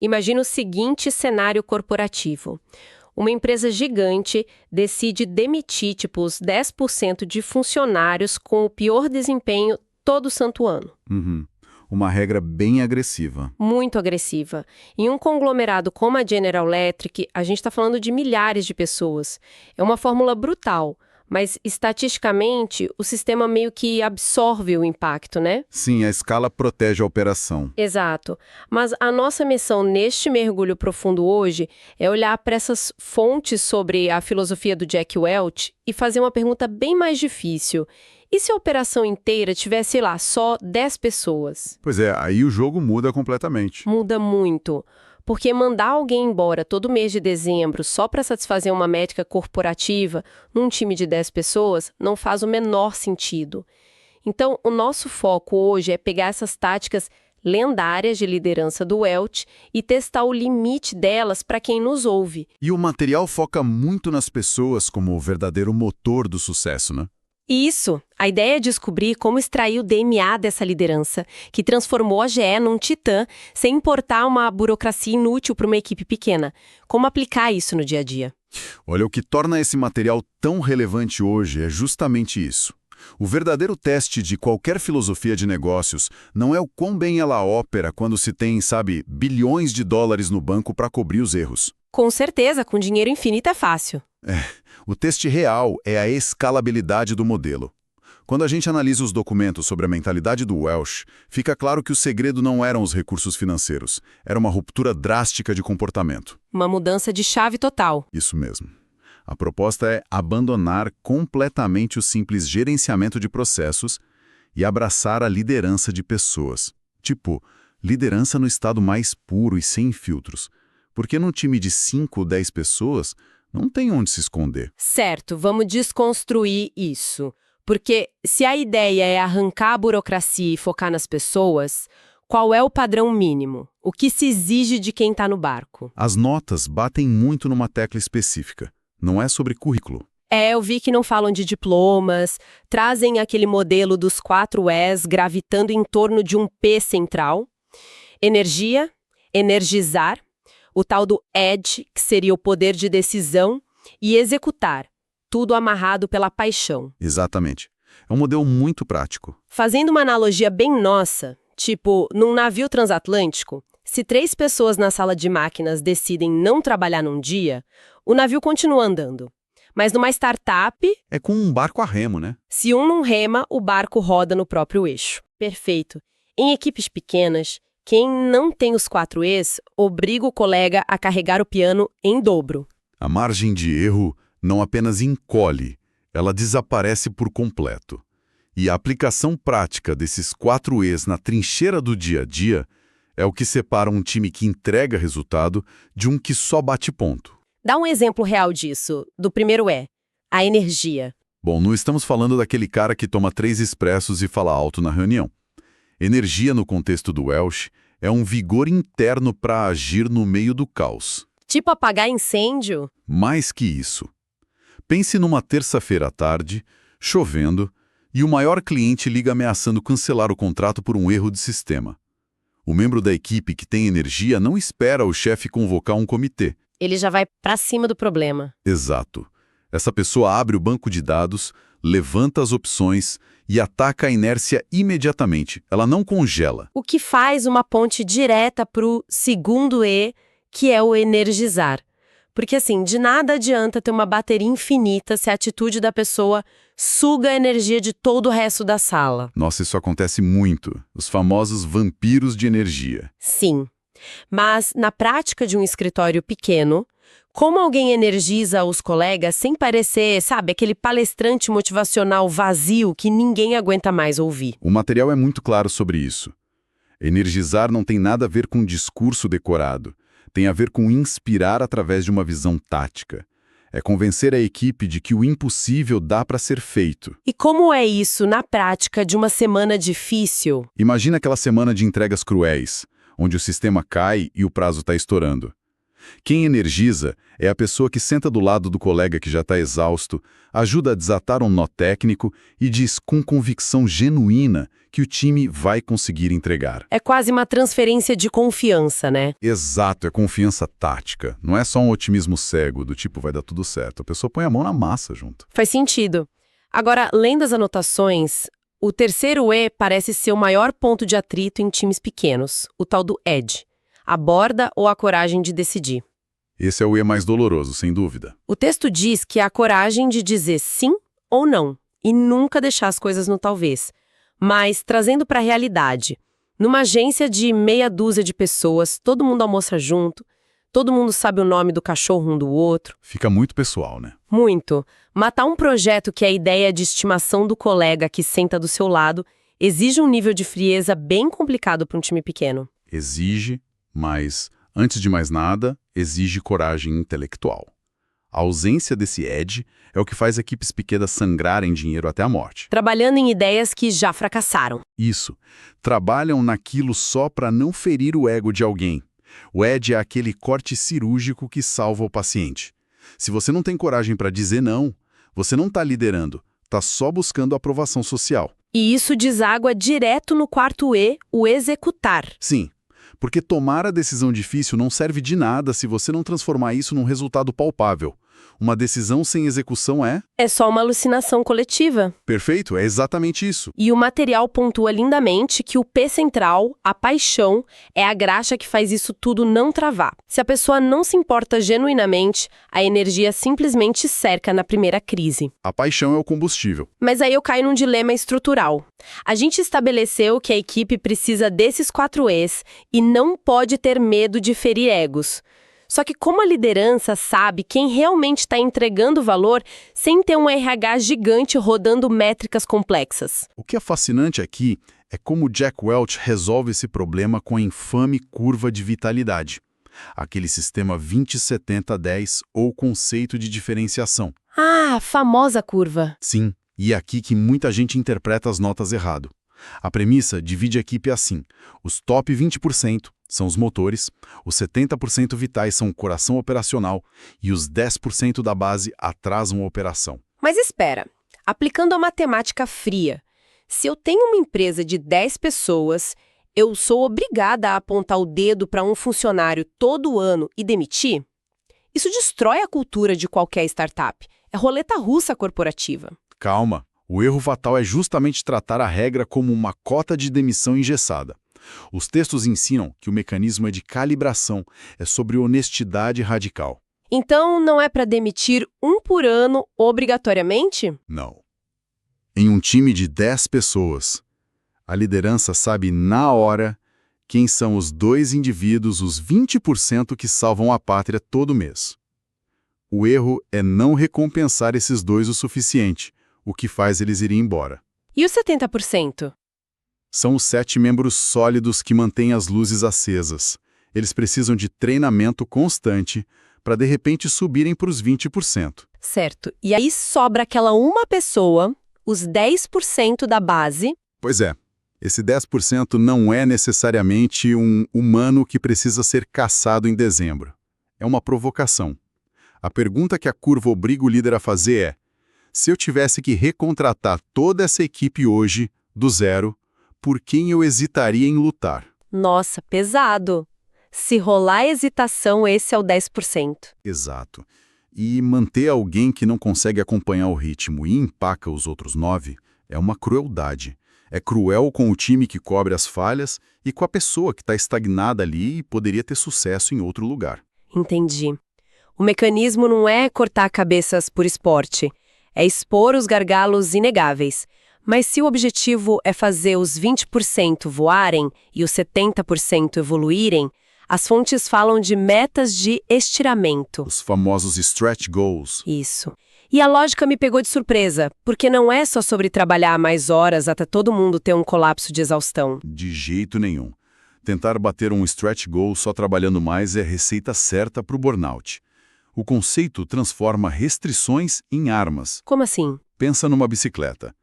Imagina o seguinte cenário corporativo. Uma empresa gigante decide demitir, tipo, os 10% de funcionários com o pior desempenho todo santo ano. Uhum. Uma regra bem agressiva. Muito agressiva. Em um conglomerado como a General Electric, a gente está falando de milhares de pessoas. É uma fórmula brutal, mas estatisticamente o sistema meio que absorve o impacto, né? Sim, a escala protege a operação. Exato. Mas a nossa missão neste mergulho profundo hoje é olhar para essas fontes sobre a filosofia do Jack Welch e fazer uma pergunta bem mais difícil. E se a operação inteira tivesse, sei lá, só 10 pessoas? Pois é, aí o jogo muda completamente. Muda muito. Porque mandar alguém embora todo mês de dezembro só para satisfazer uma métrica corporativa num time de 10 pessoas não faz o menor sentido. Então, o nosso foco hoje é pegar essas táticas lendárias de liderança do Welch e testar o limite delas para quem nos ouve. E o material foca muito nas pessoas como o verdadeiro motor do sucesso, né? Isso, a ideia é descobrir como extrair o DNA dessa liderança, que transformou a GE num titã sem importar uma burocracia inútil para uma equipe pequena. Como aplicar isso no dia a dia? Olha, o que torna esse material tão relevante hoje é justamente isso. O verdadeiro teste de qualquer filosofia de negócios não é o quão bem ela opera quando se tem, sabe, bilhões de dólares no banco para cobrir os erros. Com certeza, com dinheiro infinito é fácil. O teste real é a escalabilidade do modelo. Quando a gente analisa os documentos sobre a mentalidade do Welch, fica claro que o segredo não eram os recursos financeiros, era uma ruptura drástica de comportamento. Uma mudança de chave total. Isso mesmo. A proposta é abandonar completamente o simples gerenciamento de processos e abraçar a liderança de pessoas. Tipo, liderança no estado mais puro e sem filtros. Porque num time de 5 ou 10 pessoas, não tem onde se esconder. Certo, vamos desconstruir isso. Porque se a ideia é arrancar a burocracia e focar nas pessoas, qual é o padrão mínimo? O que se exige de quem está no barco? As notas batem muito numa tecla específica. Não é sobre currículo. Eu vi que não falam de diplomas, trazem aquele modelo dos 4 Es gravitando em torno de um P central. Energia, energizar, o tal do edge, que seria o poder de decisão, e executar, tudo amarrado pela paixão. Exatamente. É um modelo muito prático. Fazendo uma analogia bem nossa, tipo, num navio transatlântico, se 3 pessoas na sala de máquinas decidem não trabalhar num dia, o navio continua andando. Mas numa startup, É com um barco a remo, né? se um não rema, o barco roda no próprio eixo. Perfeito. Em equipes pequenas, quem não tem os 4 Es obriga o colega a carregar o piano em dobro. A margem de erro não apenas encolhe, ela desaparece por completo. E a aplicação prática desses 4 Es na trincheira do dia a dia é o que separa um time que entrega resultado de um que só bate ponto. Dá um exemplo real disso, do primeiro E, a energia. Bom, não estamos falando daquele cara que toma 3 expressos e fala alto na reunião. Energia, no contexto do Welch, é um vigor interno para agir no meio do caos. Tipo apagar incêndio? Mais que isso. Pense numa terça-feira à tarde, chovendo, e o maior cliente liga ameaçando cancelar o contrato por um erro de sistema. O membro da equipe que tem energia não espera o chefe convocar um comitê. Ele já vai pra cima do problema. Exato. Essa pessoa abre o banco de dados, levanta as opções e ataca a inércia imediatamente. Ela não congela. O que faz uma ponte direta pro segundo E, que é o energizar. Porque assim, de nada adianta ter uma bateria infinita se a atitude da pessoa suga a energia de todo o resto da sala. Nossa, isso acontece muito. Os famosos vampiros de energia. Sim. Mas, na prática de um escritório pequeno, como alguém energiza os colegas sem parecer, sabe, aquele palestrante motivacional vazio que ninguém aguenta mais ouvir? O material é muito claro sobre isso. Energizar não tem nada a ver com discurso decorado. Tem a ver com inspirar através de uma visão tática. É convencer a equipe de que o impossível dá para ser feito. E como é isso na prática de uma semana difícil? Imagina aquela semana de entregas cruéis, onde o sistema cai e o prazo está estourando. Quem energiza é a pessoa que senta do lado do colega que já está exausto, ajuda a desatar um nó técnico e diz com convicção genuína que o time vai conseguir entregar. É quase uma transferência de confiança, né? Exato, é confiança tática. Não é só um otimismo cego, do tipo vai dar tudo certo. A pessoa põe a mão na massa junto. Faz sentido. Agora, lendo as anotações, o terceiro E parece ser o maior ponto de atrito em times pequenos, o tal do edge. A borda ou a coragem de decidir. Esse é o E mais doloroso, sem dúvida. O texto diz que é a coragem de dizer sim ou não, e nunca deixar as coisas no talvez. Mas, trazendo para a realidade, numa agência de meia dúzia de pessoas, todo mundo almoça junto, todo mundo sabe o nome do cachorro um do outro. Fica muito pessoal, né? Muito. Matar um projeto que é a ideia de estimação do colega que senta do seu lado exige um nível de frieza bem complicado para um time pequeno. Exige, mas, antes de mais nada, exige coragem intelectual. A ausência desse edge é o que faz equipes pequenas sangrarem dinheiro até a morte. Trabalhando em ideias que já fracassaram. Isso. Trabalham naquilo só para não ferir o ego de alguém. O edge é aquele corte cirúrgico que salva o paciente. Se você não tem coragem para dizer não, você não está liderando, está só buscando aprovação social. E isso deságua direto no quarto E, o executar. Sim, porque tomar a decisão difícil não serve de nada se você não transformar isso num resultado palpável. Uma decisão sem execução é... É só uma alucinação coletiva. Perfeito, é exatamente isso. E o material pontua lindamente que o P central, a paixão, é a graxa que faz isso tudo não travar. Se a pessoa não se importa genuinamente, a energia simplesmente cerca na primeira crise. A paixão é o combustível. Mas aí eu caio num dilema estrutural. A gente estabeleceu que a equipe precisa desses 4 E's e não pode ter medo de ferir egos. Só que como a liderança sabe quem realmente está entregando valor sem ter um RH gigante rodando métricas complexas? O que é fascinante aqui é como Jack Welch resolve esse problema com a infame curva de vitalidade. Aquele sistema 20-70-10 ou conceito de diferenciação. Ah, a famosa curva. Sim, e é aqui que muita gente interpreta as notas errado. A premissa divide a equipe assim. Os top 20% são os motores, os 70% vitais são o coração operacional e os 10% da base atrasam a operação. Mas espera, aplicando a matemática fria, se eu tenho uma empresa de 10 pessoas, eu sou obrigada a apontar o dedo para um funcionário todo ano e demitir? Isso destrói a cultura de qualquer startup. É roleta russa corporativa. Calma, o erro fatal é justamente tratar a regra como uma cota de demissão engessada. Os textos ensinam que o mecanismo é de calibração, é sobre honestidade radical. Então, não é para demitir um por ano obrigatoriamente? Não. Em um time de 10 pessoas, a liderança sabe na hora quem são os 2 indivíduos, os 20% que salvam a pátria todo mês. O erro é não recompensar esses 2 o suficiente, o que faz eles irem embora. E os 70%? São os 7 membros sólidos que mantêm as luzes acesas. Eles precisam de treinamento constante para de repente subirem para os 20%. Certo. E aí sobra aquela uma pessoa, os 10% da base. Pois é, esse 10% não é necessariamente um humano que precisa ser caçado em dezembro. É uma provocação. A pergunta que a curva obriga o líder a fazer é: se eu tivesse que recontratar toda essa equipe hoje, do zero, por quem eu hesitaria em lutar? Nossa, pesado. Se rolar hesitação, esse é o 10%. Exato. E manter alguém que não consegue acompanhar o ritmo e empaca os outros 9 é uma crueldade. É cruel com o time que cobre as falhas e com a pessoa que está estagnada ali e poderia ter sucesso em outro lugar. Entendi. O mecanismo não é cortar cabeças por esporte, é expor os gargalos inegáveis. Mas se o objetivo é fazer os 20% voarem e os 70% evoluírem, as fontes falam de metas de estiramento. Os famosos stretch goals. Isso. E a lógica me pegou de surpresa, porque não é só sobre trabalhar mais horas até todo mundo ter um colapso de exaustão. De jeito nenhum. Tentar bater um stretch goal só trabalhando mais é a receita certa para o burnout. O conceito transforma restrições em armas. Como assim? Pensa numa bicicleta.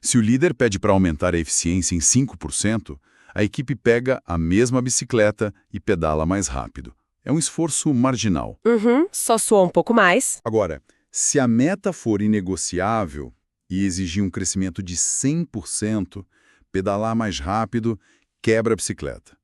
Se o líder pede para aumentar a eficiência em 5%, a equipe pega a mesma bicicleta e pedala mais rápido. É um esforço marginal. Só soa um pouco mais. Agora, se a meta for inegociável e exigir um crescimento de 100%, pedalar mais rápido, quebra a bicicleta.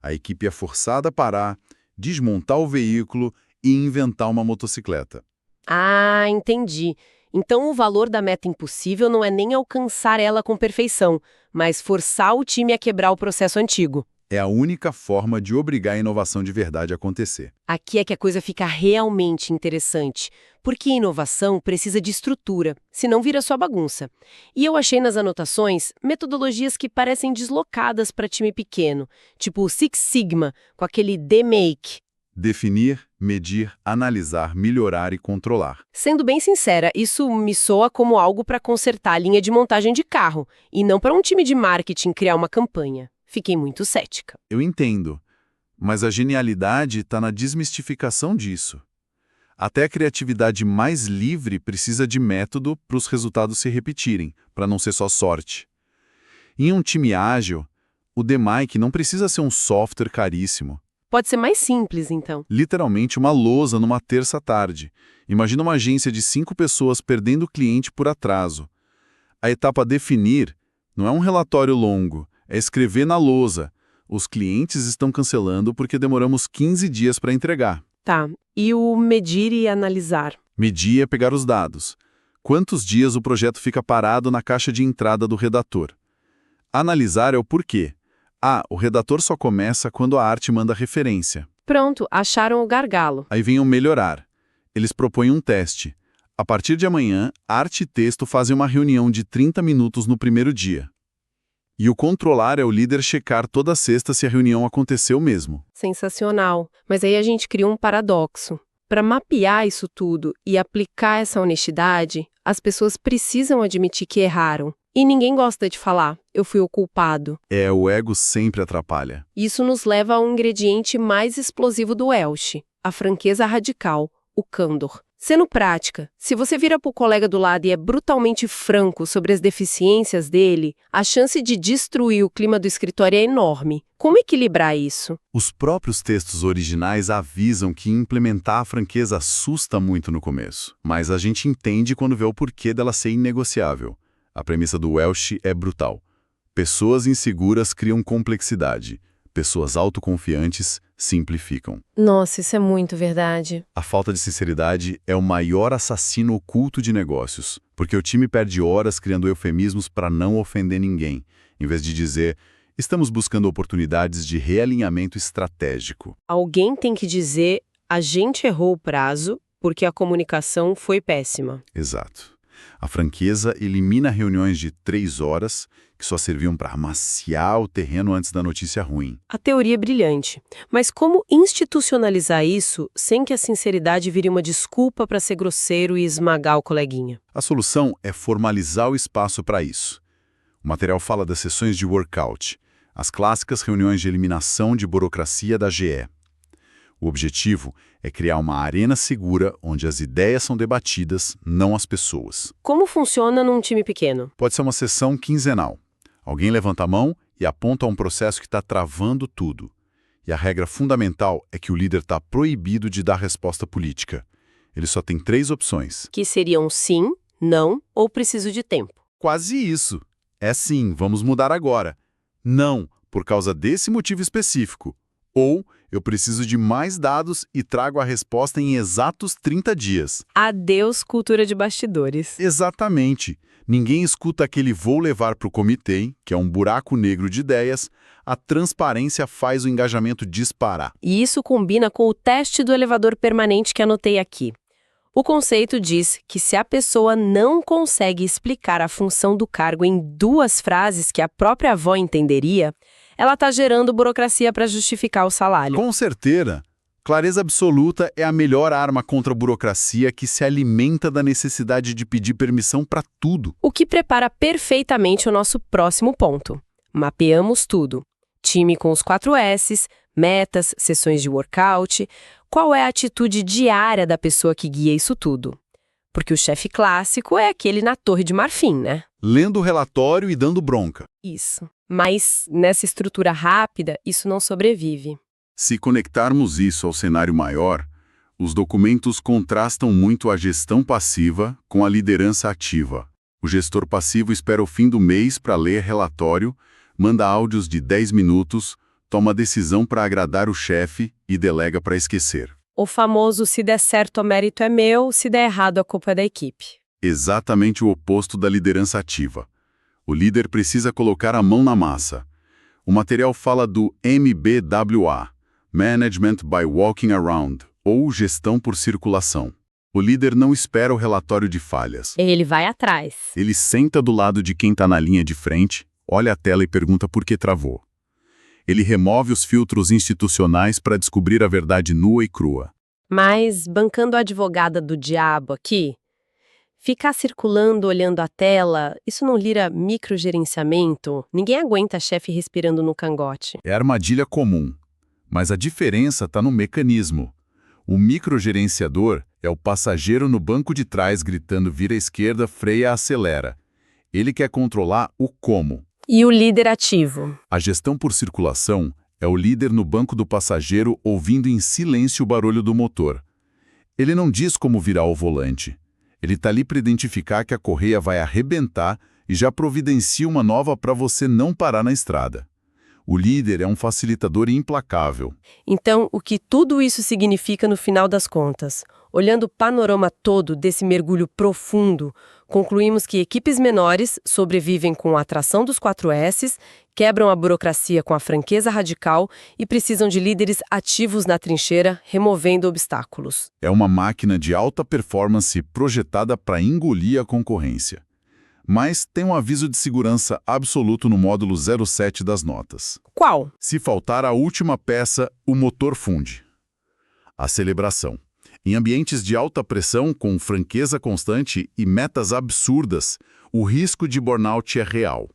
A equipe é forçada a parar, desmontar o veículo e inventar uma motocicleta. Ah, entendi. Então o valor da meta impossível não é nem alcançar ela com perfeição, mas forçar o time a quebrar o processo antigo. É a única forma de obrigar a inovação de verdade a acontecer. Aqui é que a coisa fica realmente interessante, porque inovação precisa de estrutura, senão vira só bagunça. E eu achei nas anotações metodologias que parecem deslocadas para time pequeno, tipo o Six Sigma, com aquele D-Make. Definir, medir, analisar, melhorar e controlar. Sendo bem sincera, isso me soa como algo para consertar a linha de montagem de carro, e não para um time de marketing criar uma campanha. Fiquei muito cética. Eu entendo, mas a genialidade está na desmistificação disso. Até a criatividade mais livre precisa de método para os resultados se repetirem, para não ser só sorte. Em um time ágil, o DMAIC não precisa ser um software caríssimo. Pode ser mais simples, então. Literalmente uma lousa numa terça-tarde. Imagina uma agência de 5 pessoas perdendo o cliente por atraso. A etapa definir não é um relatório longo, é escrever na lousa. Os clientes estão cancelando porque demoramos 15 dias para entregar. Tá. E o medir e analisar? Medir é pegar os dados. Quantos dias o projeto fica parado na caixa de entrada do redator? Analisar é o porquê. O redator só começa quando a arte manda referência. Pronto, acharam o gargalo. Aí vem o melhorar. Eles propõem um teste. A partir de amanhã, arte e texto fazem uma reunião de 30 minutos no primeiro dia. E o controlar é o líder checar toda sexta se a reunião aconteceu mesmo. Sensacional. Mas aí a gente cria um paradoxo. Para mapear isso tudo e aplicar essa honestidade, as pessoas precisam admitir que erraram. E ninguém gosta de falar, eu fui o culpado. O ego sempre atrapalha. Isso nos leva ao ingrediente mais explosivo do Welsh, a franqueza radical, o candor. Sendo prática, se você vira para o colega do lado e é brutalmente franco sobre as deficiências dele, a chance de destruir o clima do escritório é enorme. Como equilibrar isso? Os próprios textos originais avisam que implementar a franqueza assusta muito no começo, mas a gente entende quando vê o porquê dela ser inegociável. A premissa do Welsh é brutal. Pessoas inseguras criam complexidade. Pessoas autoconfiantes simplificam. Nossa, isso é muito verdade. A falta de sinceridade é o maior assassino oculto de negócios, porque o time perde horas criando eufemismos para não ofender ninguém, em vez de dizer, estamos buscando oportunidades de realinhamento estratégico. Alguém tem que dizer, a gente errou o prazo porque a comunicação foi péssima. Exato. A franqueza elimina reuniões de 3 horas que só serviam para amaciar o terreno antes da notícia ruim. A teoria é brilhante, mas como institucionalizar isso sem que a sinceridade vire uma desculpa para ser grosseiro e esmagar o coleguinha? A solução é formalizar o espaço para isso. O material fala das sessões de workout, as clássicas reuniões de eliminação de burocracia da GE. O objetivo é criar uma arena segura onde as ideias são debatidas, não as pessoas. Como funciona num time pequeno? Pode ser uma sessão quinzenal. Alguém levanta a mão e aponta um processo que está travando tudo. E a regra fundamental é que o líder está proibido de dar resposta política. Ele só tem 3 opções. Que seriam sim, não ou preciso de tempo. Quase isso. É sim, vamos mudar agora. Não, por causa desse motivo específico. Ou eu preciso de mais dados e trago a resposta em exatos 30 dias. Adeus, cultura de bastidores. Exatamente. Ninguém escuta aquele vou levar para o comitê, que é um buraco negro de ideias. A transparência faz o engajamento disparar. E isso combina com o teste do elevador permanente que anotei aqui. O conceito diz que se a pessoa não consegue explicar a função do cargo em 2 frases que a própria avó entenderia, ela está gerando burocracia para justificar o salário. Com certeza. Clareza absoluta é a melhor arma contra a burocracia que se alimenta da necessidade de pedir permissão para tudo. O que prepara perfeitamente o nosso próximo ponto. Mapeamos tudo. Time com os 4 S's, metas, sessões de workout. Qual é a atitude diária da pessoa que guia isso tudo? Porque o chefe clássico é aquele na Torre de Marfim, né? Lendo o relatório e dando bronca. Isso. Mas, nessa estrutura rápida, isso não sobrevive. Se conectarmos isso ao cenário maior, os documentos contrastam muito a gestão passiva com a liderança ativa. O gestor passivo espera o fim do mês para ler relatório, manda áudios de 10 minutos, toma decisão para agradar o chefe e delega para esquecer. O famoso se der certo o mérito é meu, se der errado a culpa é da equipe. Exatamente o oposto da liderança ativa. O líder precisa colocar a mão na massa. O material fala do MBWA, Management by Walking Around, ou Gestão por Circulação. O líder não espera o relatório de falhas. Ele vai atrás. Ele senta do lado de quem está na linha de frente, olha a tela e pergunta por que travou. Ele remove os filtros institucionais para descobrir a verdade nua e crua. Mas, bancando a advogada do diabo aqui, ficar circulando olhando a tela, isso não lira microgerenciamento? Ninguém aguenta chefe respirando no cangote. É armadilha comum, mas a diferença está no mecanismo. O microgerenciador é o passageiro no banco de trás gritando vira à esquerda, freia, acelera. Ele quer controlar o como. E o líder ativo? A gestão por circulação é o líder no banco do passageiro ouvindo em silêncio o barulho do motor. Ele não diz como virar o volante. Ele está ali para identificar que a correia vai arrebentar e já providencia uma nova para você não parar na estrada. O líder é um facilitador implacável. Então, o que tudo isso significa no final das contas? Olhando o panorama todo desse mergulho profundo, concluímos que equipes menores sobrevivem com a atração dos 4Ss, quebram a burocracia com a franqueza radical e precisam de líderes ativos na trincheira, removendo obstáculos. É uma máquina de alta performance projetada para engolir a concorrência. Mas tem um aviso de segurança absoluto no módulo 07 das notas. Qual? Se faltar a última peça, o motor funde. A celebração. Em ambientes de alta pressão, com franqueza constante e metas absurdas, o risco de burnout é real.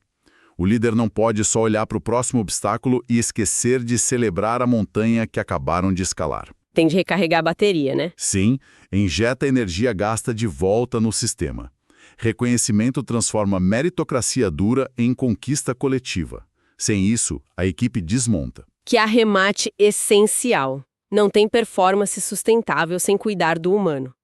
O líder não pode só olhar para o próximo obstáculo e esquecer de celebrar a montanha que acabaram de escalar. Tem de recarregar a bateria, né? Sim, injeta energia gasta de volta no sistema. Reconhecimento transforma meritocracia dura em conquista coletiva. Sem isso, a equipe desmonta. Que arremate essencial. Não tem performance sustentável sem cuidar do humano.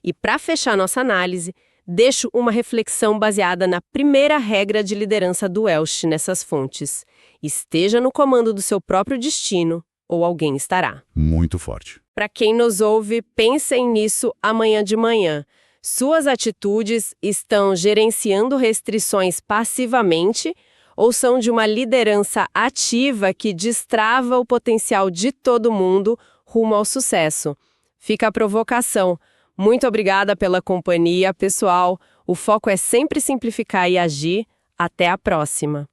E para fechar nossa análise, deixo uma reflexão baseada na primeira regra de liderança do Welch nessas fontes. Esteja no comando do seu próprio destino, ou alguém estará. Muito forte. Para quem nos ouve, pensem nisso amanhã de manhã. Suas atitudes estão gerenciando restrições passivamente ou são de uma liderança ativa que destrava o potencial de todo mundo rumo ao sucesso? Fica a provocação. Muito obrigada pela companhia, pessoal. O foco é sempre simplificar e agir. Até a próxima.